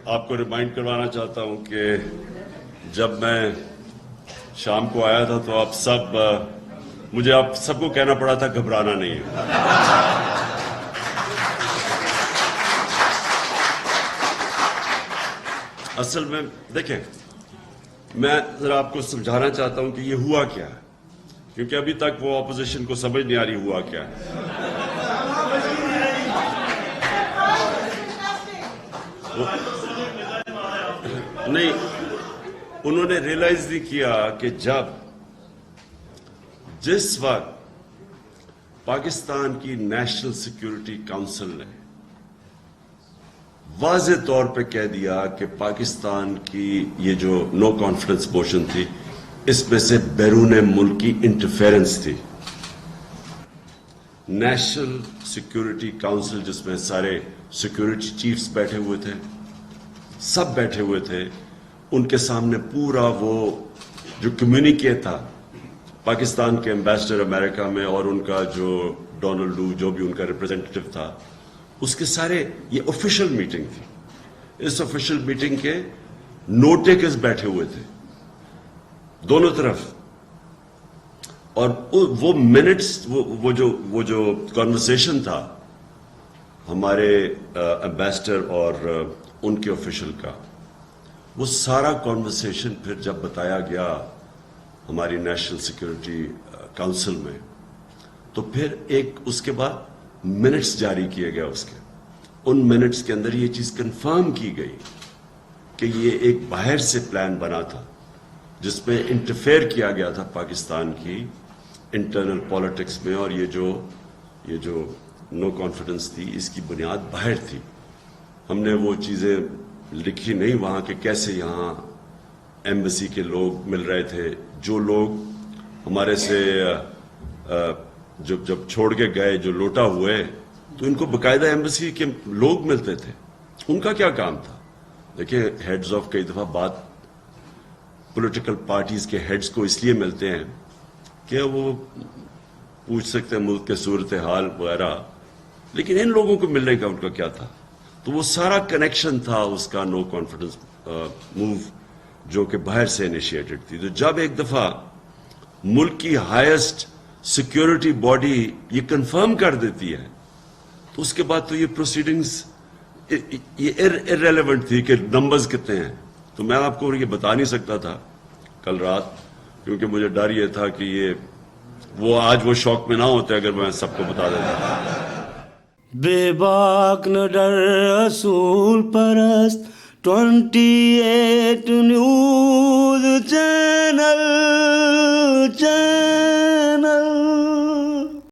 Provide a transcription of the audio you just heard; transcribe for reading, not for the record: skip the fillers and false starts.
آپ کو ریمائنڈ کروانا چاہتا ہوں کہ جب میں شام کو آیا تھا تو مجھے آپ سب کو کہنا پڑا تھا گھبرانا نہیں ہے. اصل میں دیکھیں میں ذرا آپ کو سمجھانا چاہتا ہوں کہ یہ ہوا کیا ہے، کیونکہ ابھی تک وہ اپوزیشن کو سمجھ نہیں آ رہی ہوا کیا ہے. نہیں، انہوں نے ریئلائز نہیں کیا کہ جس وقت پاکستان کی نیشنل سیکیورٹی کونسل نے واضح طور پہ کہہ دیا کہ پاکستان کی یہ جو نو کانفیڈنس موشن تھی اس میں سے بیرون ملکی انٹرفیرنس تھی. نیشنل سیکیورٹی کونسل جس میں سارے سیکیورٹی چیفز بیٹھے ہوئے تھے، سب بیٹھے ہوئے تھے، ان کے سامنے پورا وہ جو کمیونیکے تھا پاکستان کے ایمبیسڈر امریکہ میں اور ان کا جو ڈونلڈ لو جو بھی ان کا ریپرزینٹیٹو تھا، اس کے سارے یہ آفیشیل میٹنگ تھی. اس آفیشیل میٹنگ کے نوٹ ٹیکرز بیٹھے ہوئے تھے دونوں طرف، اور وہ منٹس وہ جو کانورسیشن تھا ہمارے ایمبیسڈر اور ان کے آفیشل کا، وہ سارا کانورسیشن پھر جب بتایا گیا ہماری نیشنل سیکیورٹی کونسل میں، تو پھر ایک اس کے بعد منٹس جاری کیے گئے. ان منٹس کے اندر یہ چیز کنفرم کی گئی کہ یہ ایک باہر سے پلان بنا تھا جس میں انٹرفیئر کیا گیا تھا پاکستان کی انٹرنل پالیٹکس میں، اور یہ جو نو کانفیڈنس تھی اس کی بنیاد باہر تھی. ہم نے وہ چیزیں لکھی نہیں وہاں کہ کیسے یہاں ایمبیسی کے لوگ مل رہے تھے، جو لوگ ہمارے سے جب چھوڑ کے گئے جو لوٹا ہوئے تو ان کو باقاعدہ ایمبیسی کے لوگ ملتے تھے. ان کا کیا کام تھا؟ دیکھیں ہیڈز آف کئی دفعہ بات پولیٹیکل پارٹیز کے ہیڈز کو اس لیے ملتے ہیں کہ وہ پوچھ سکتے ہیں ملک کے صورتحال وغیرہ، لیکن ان لوگوں کو ملنے کا ان کا کیا تھا؟ تو وہ سارا کنیکشن تھا اس کا نو کانفیڈنس موو جو کہ باہر سے انیشیٹڈ تھی. تو جب ایک دفعہ ملک کی ہائیسٹ سیکیورٹی باڈی یہ کنفرم کر دیتی ہے تو اس کے بعد تو یہ پروسیڈنگز یہ ارریلیونٹ تھی کہ نمبرز کتنے ہیں. تو میں آپ کو یہ بتا نہیں سکتا تھا کل رات، کیونکہ مجھے ڈر یہ تھا کہ وہ آج وہ شوق میں نہ ہوتے اگر میں سب کو بتا دیتا. بے باک نہ ڈر رسول پرست 28 نیوز چینل